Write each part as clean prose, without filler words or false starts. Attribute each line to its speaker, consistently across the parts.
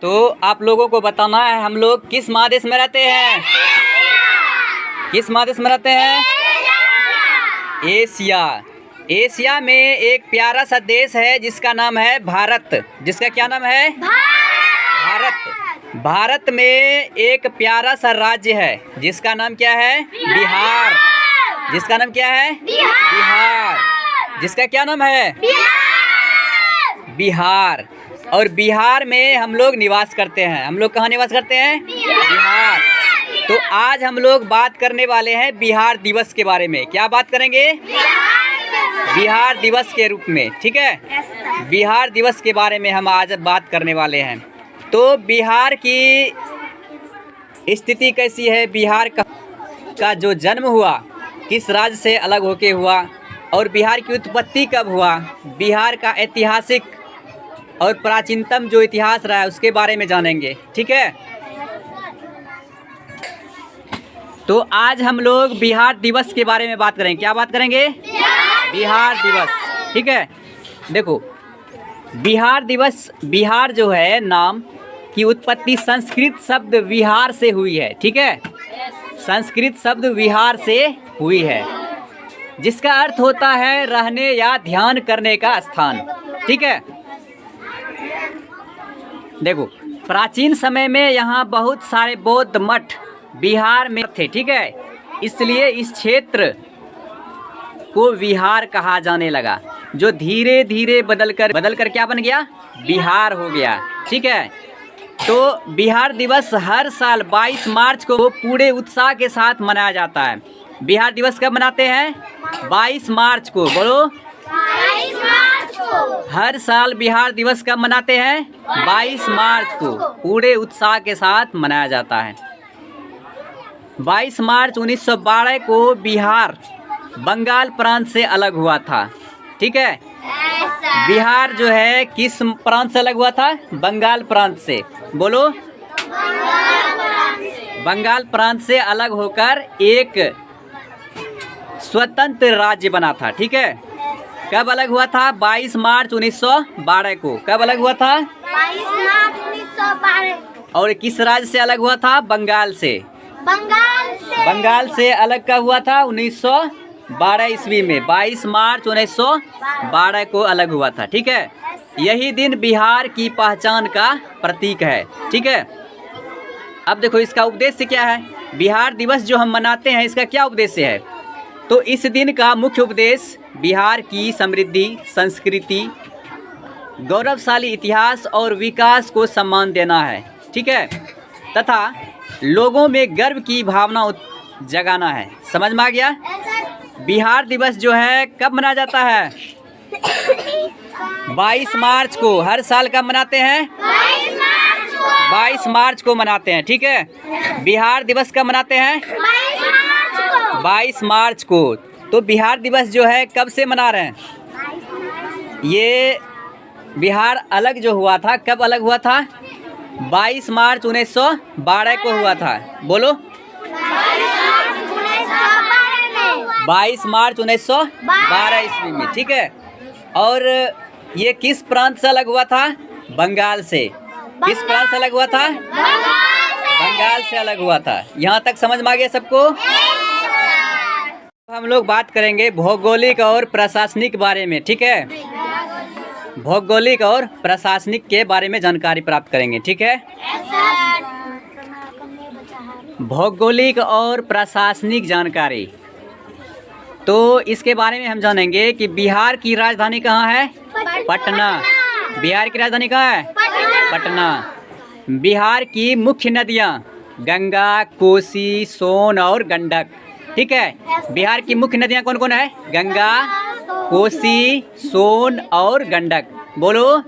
Speaker 1: तो आप लोगों को बताना है हम लोग किस महादेश में रहते हैं। किस महादेश में रहते हैं? एशिया। एशिया में एक प्यारा सा देश है जिसका नाम है भारत। जिसका क्या नाम है? भारत। भारत में एक प्यारा सा राज्य है जिसका नाम क्या है? बिहार। जिसका नाम क्या है? बिहार। जिसका क्या नाम है? बिहार। और बिहार में हम लोग निवास करते हैं। हम लोग कहाँ निवास करते हैं? बिहार। तो आज हम लोग बात करने वाले हैं बिहार दिवस के बारे में। क्या बात करेंगे? बिहार दिवस के रूप में। ठीक है, बिहार दिवस के बारे में हम आज बात करने वाले हैं। तो बिहार की स्थिति कैसी है? बिहार का जो जन्म हुआ किस राज्य से अलग होके हुआ, और बिहार की उत्पत्ति कब हुआ, बिहार का ऐतिहासिक और प्राचीनतम जो इतिहास रहा है उसके बारे में जानेंगे। ठीक है, तो आज हम लोग बिहार दिवस के बारे में बात करेंगे। क्या बात करेंगे? बिहार दिवस। ठीक है, देखो बिहार दिवस, बिहार जो है नाम की उत्पत्ति संस्कृत शब्द विहार से हुई है। ठीक है, संस्कृत शब्द विहार से हुई है जिसका अर्थ होता है रहने या ध्यान करने का स्थान। ठीक है, देखो प्राचीन समय में यहाँ बहुत सारे बौद्ध मठ बिहार में थे। ठीक है, इसलिए इस क्षेत्र को विहार कहा जाने लगा, जो धीरे धीरे बदल कर क्या बन गया? बिहार हो गया। ठीक है, तो बिहार दिवस हर साल 22 मार्च को पूरे उत्साह के साथ मनाया जाता है। बिहार दिवस कब मनाते हैं? 22 मार्च को। बोलो, 22 मार्च को। हर साल बिहार दिवस कब मनाते हैं? 22 मार्च को पूरे उत्साह के साथ मनाया जाता है। 22 मार्च 1912 को बिहार बंगाल प्रांत से अलग हुआ था। ठीक है, बिहार जो है किस प्रांत से अलग हुआ था? बंगाल प्रांत से। बोलो, बंगाल प्रांत से अलग होकर एक स्वतंत्र राज्य बना था। ठीक है, कब अलग हुआ था? 22 मार्च 1912 को। कब अलग हुआ था? 22 मार्च 1912। और किस राज्य से अलग हुआ था? बंगाल से। बंगाल से अलग कब हुआ था? 1912 ईस्वी में। 22 मार्च 1912 को अलग हुआ था। ठीक है, यही दिन बिहार की पहचान का प्रतीक है। ठीक है, अब देखो इसका उद्देश्य क्या है। बिहार दिवस जो हम मनाते हैं इसका क्या उद्देश्य है? तो इस दिन का मुख्य उद्देश्य बिहार की समृद्धि, संस्कृति, गौरवशाली इतिहास और विकास को सम्मान देना है। ठीक है, तथा लोगों में गर्व की भावना जगाना है। समझ में आ गया? बिहार दिवस जो है कब मनाया जाता है? 22 मार्च को। हर साल कब मनाते हैं? 22 मार्च को मनाते हैं। ठीक है, बिहार दिवस कब मनाते हैं? 22 मार्च को। तो बिहार दिवस जो है कब से मना रहे हैं? ये बिहार अलग जो हुआ था, कब अलग हुआ था? 22 मार्च 1912 को हुआ था। बोलो, 22 मार्च 1912 ईस्वी में। ठीक है, और ये किस प्रांत से अलग हुआ था? बंगाल से। किस प्रांत से अलग हुआ था? बंगाल से अलग हुआ था। यहाँ तक समझ में आ गया सबको? हम लोग बात करेंगे भौगोलिक और प्रशासनिक बारे में। ठीक है, भौगोलिक और प्रशासनिक के बारे में जानकारी प्राप्त करेंगे। ठीक है, भौगोलिक और प्रशासनिक जानकारी, तो इसके बारे में हम जानेंगे कि बिहार की राजधानी कहाँ है? पटना। बिहार की राजधानी कहाँ है? पटना। बिहार की मुख्य नदियाँ गंगा, कोसी, सोन और गंडक। ठीक है, बिहार की मुख्य नदियाँ कौन कौन है? गंगा, कोसी, सोन और गंडक। बोलो,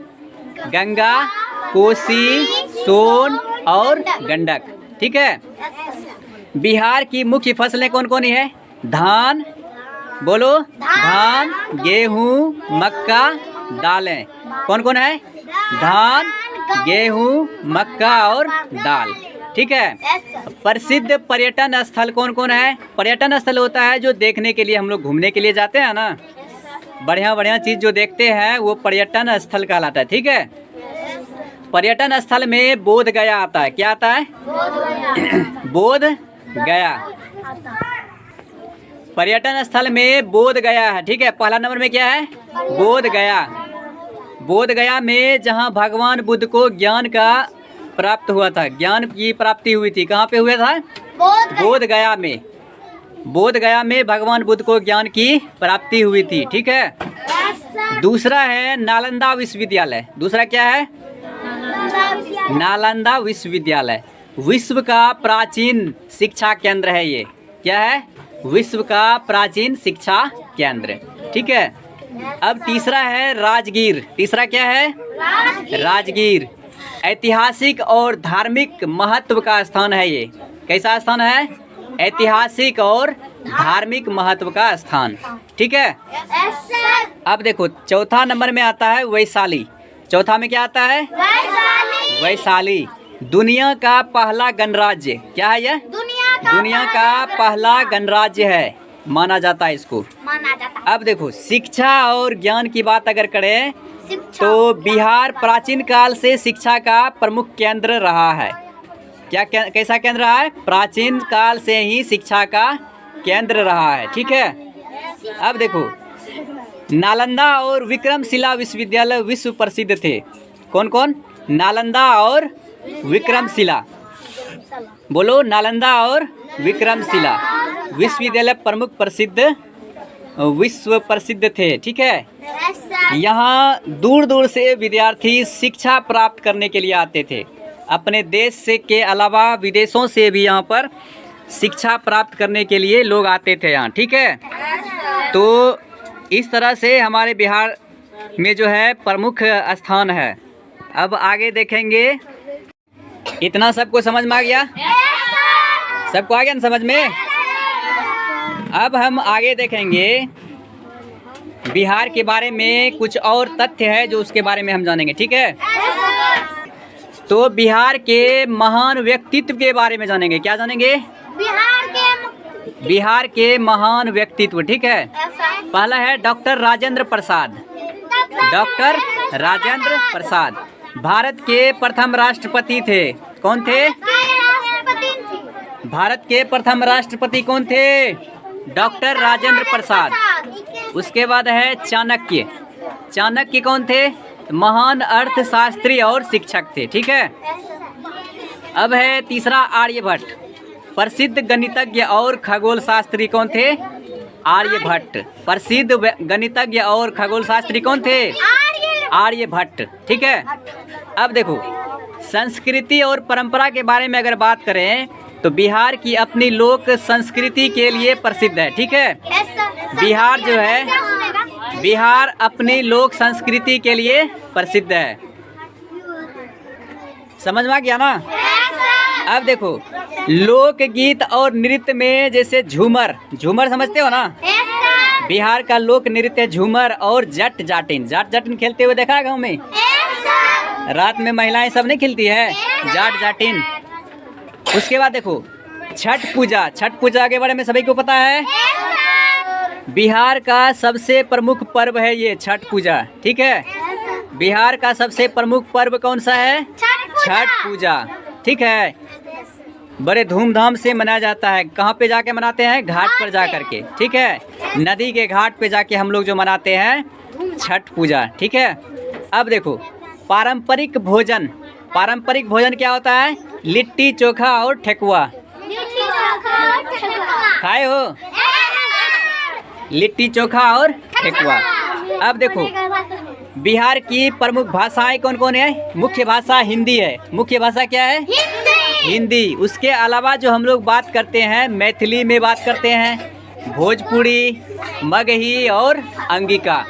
Speaker 1: गंगा, कोसी, सोन और गंडक। ठीक है, बिहार की मुख्य फसलें कौन कौन है? धान। बोलो, धान, गेहूँ, मक्का, दालें। कौन कौन है? धान, गेहूँ, मक्का और दाल। ठीक है, प्रसिद्ध पर्यटन स्थल कौन कौन है? पर्यटन स्थल होता है जो देखने के लिए हम लोग घूमने के लिए जाते हैं ना, बढ़िया बढ़िया चीज़ जो देखते हैं वो पर्यटन स्थल कहलाता है। ठीक है, पर्यटन स्थल में बोध गया आता है। क्या आता है? बोध गया। पर्यटन स्थल में बोध गया है। ठीक है, पहला नंबर में क्या है? बोध गया। बोध गया में जहाँ भगवान बुद्ध को ज्ञान का प्राप्त हुआ था, ज्ञान की प्राप्ति हुई थी। कहाँ पे हुआ था? बोध गया में। बोध गया में भगवान बुद्ध को ज्ञान की प्राप्ति हुई थी। ठीक है। दूसरा है नालंदा विश्वविद्यालय। दूसरा क्या है? नालंदा विश्वविद्यालय विश्व का प्राचीन शिक्षा केंद्र है। ये क्या है? विश्व का प्राचीन शिक्षा केंद्र। ठीक है। अब तीसरा है राजगीर। तीसरा क्या है? राजगीर ऐतिहासिक और धार्मिक महत्व का स्थान है। ये कैसा स्थान है? ऐतिहासिक और धार्मिक महत्व का स्थान। ठीक है। अब देखो चौथा नंबर में आता है वैशाली। चौथा में क्या आता है? वैशाली दुनिया का पहला गणराज्य। क्या है यह? दुनिया का पहला गणराज्य है, माना जाता है इसको। अब देखो शिक्षा और ज्ञान की बात अगर करें तो बिहार प्राचीन काल से शिक्षा का प्रमुख केंद्र रहा है। कैसा केंद्र रहा है? प्राचीन काल से ही शिक्षा का केंद्र रहा है। ठीक है। अब देखो नालंदा और विक्रमशिला विश्वविद्यालय विश्व प्रसिद्ध थे। कौन कौन? नालंदा और विक्रमशिला। बोलो, नालंदा और विक्रमशिला विश्वविद्यालय प्रमुख प्रसिद्ध विश्व प्रसिद्ध थे। ठीक है। यहाँ दूर दूर से विद्यार्थी शिक्षा प्राप्त करने के लिए आते थे। अपने देश से के अलावा विदेशों से भी यहाँ पर शिक्षा प्राप्त करने के लिए लोग आते थे यहाँ। ठीक है। तो इस तरह से हमारे बिहार में जो है प्रमुख स्थान है। अब आगे देखेंगे। इतना सबको समझ में आ गया? सबको आ गया ना समझ में? अब हम आगे देखेंगे बिहार के बारे में कुछ और तथ्य है जो उसके बारे में हम जानेंगे। ठीक है। तो बिहार के महान व्यक्तित्व के बारे में जानेंगे। क्या जानेंगे? बिहार के महान व्यक्तित्व। ठीक है। पहला है डॉक्टर राजेंद्र प्रसाद। डॉक्टर राजेंद्र प्रसाद भारत के प्रथम राष्ट्रपति थे। कौन थे? भारत के प्रथम राष्ट्रपति कौन थे? डॉक्टर राजेंद्र प्रसाद। उसके बाद है चाणक्य। चाणक्य कौन थे? महान अर्थशास्त्री और शिक्षक थे। ठीक है। अब है तीसरा आर्यभट्ट। प्रसिद्ध गणितज्ञ और खगोल शास्त्री कौन थे? आर्यभट्ट। प्रसिद्ध गणितज्ञ और खगोल शास्त्री कौन थे? आर्यभट्ट। ठीक है। अब देखो संस्कृति और परंपरा के बारे में अगर बात करें तो बिहार की अपनी लोक संस्कृति के लिए प्रसिद्ध है। ठीक है। बिहार जो है, बिहार अपनी लोक संस्कृति के लिए प्रसिद्ध है। समझ में आ गया ना? अब देखो लोकगीत और नृत्य में जैसे झूमर। झूमर समझते हो ना? बिहार का लोक नृत्य झूमर और जट जाटिन। जट जाटिन खेलते हुए देखा है गाँव में? रात में महिलाएं सब नहीं खेलती है जाट जाटिन। उसके बाद देखो छठ पूजा। छठ पूजा के बारे में सभी को पता है? बिहार का सबसे प्रमुख पर्व है ये छठ पूजा। ठीक है। बिहार का सबसे प्रमुख पर्व कौन सा है? छठ पूजा। ठीक है। बड़े धूमधाम से मनाया जाता है। कहाँ पे जाके मनाते हैं? घाट पर जा करके। ठीक है। नदी के घाट पे जाके हम लोग जो मनाते हैं छठ पूजा। ठीक है। अब देखो पारंपरिक भोजन। पारंपरिक भोजन क्या होता है? लिट्टी चोखा और ठेकुआ। खाए हो? लिट्टी चोखा और ठेकुआ। अब देखो बिहार की प्रमुख भाषाएं कौन कौन है? मुख्य भाषा हिंदी है। मुख्य भाषा क्या है? हिंदी। उसके अलावा जो हम लोग बात करते हैं मैथिली में बात करते हैं, भोजपुरी, मगही और अंगिका।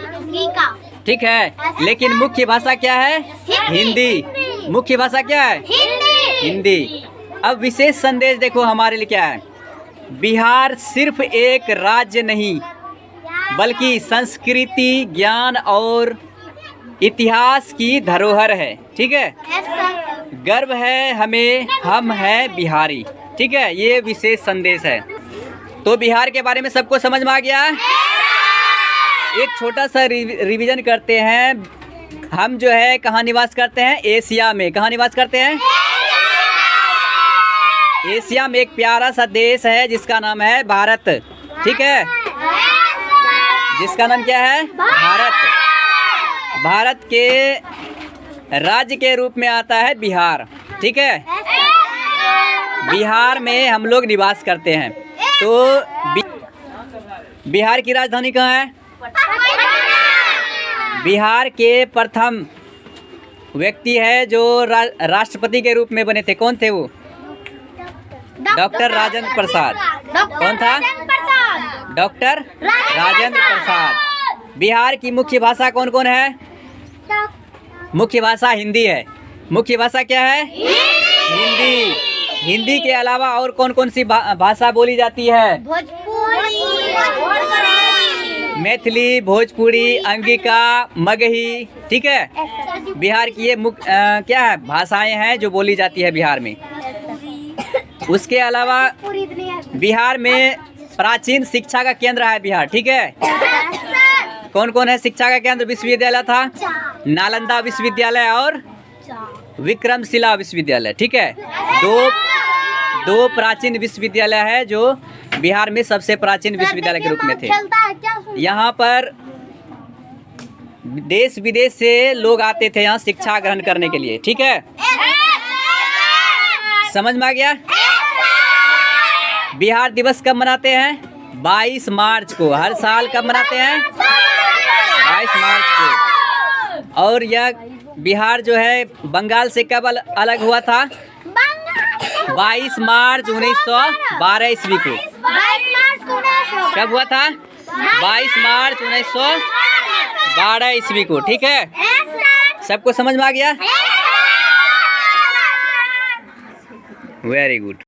Speaker 1: ठीक है। लेकिन मुख्य भाषा क्या है? हिंदी। मुख्य भाषा क्या है? हिंदी। अब विशेष संदेश देखो हमारे लिए क्या है? बिहार सिर्फ एक राज्य नहीं बल्कि संस्कृति, ज्ञान और इतिहास की धरोहर है। ठीक है। गर्व है हमें, हम हैं बिहारी। ठीक है। ये विशेष संदेश है। तो बिहार के बारे में सबको समझ में आ गया? एक छोटा सा रिवीजन करते हैं। हम जो है कहाँ निवास करते हैं? एशिया में। कहाँ निवास करते हैं? एशिया में एक प्यारा सा देश है जिसका नाम है भारत। ठीक है, जिसका नाम क्या है? भारत। भारत के राज्य के रूप में आता है बिहार। ठीक है, बिहार में हम लोग निवास करते हैं। तो बिहार की राजधानी कहाँ है? बिहार के प्रथम व्यक्ति है जो राष्ट्रपति के रूप में बने थे, कौन थे वो? डॉक्टर राजेंद्र प्रसाद। कौन था? डॉक्टर राजेंद्र प्रसाद। बिहार की मुख्य भाषा कौन कौन है? मुख्य भाषा हिंदी है। मुख्य भाषा क्या है? हिंदी। हिंदी के अलावा और कौन कौन सी भाषा बोली जाती है? मैथिली, भोजपुरी, अंगिका, मगही। ठीक है, बिहार की ये क्या है भाषाएं हैं जो बोली जाती है बिहार में। उसके अलावा बिहार में प्राचीन शिक्षा का केंद्र है बिहार। ठीक है, कौन कौन है शिक्षा का केंद्र? विश्वविद्यालय था नालंदा विश्वविद्यालय और विक्रमशिला विश्वविद्यालय। ठीक है, दो प्राचीन विश्वविद्यालय है जो बिहार में सबसे प्राचीन विश्वविद्यालय के रूप में थे। यहाँ पर देश विदेश से लोग आते थे यहाँ शिक्षा ग्रहण करने के लिए। ठीक है, समझ में आ गया? बिहार दिवस कब मनाते हैं? 22 मार्च को। हर साल कब मनाते हैं? 22 मार्च को। और यह बिहार जो है बंगाल से कब अलग हुआ था? 22 मार्च 1912 ईस्वी को। कब हुआ था? 22 मार्च 1912 ईस्वी को। ठीक है, सबको समझ में आ गया? Very good.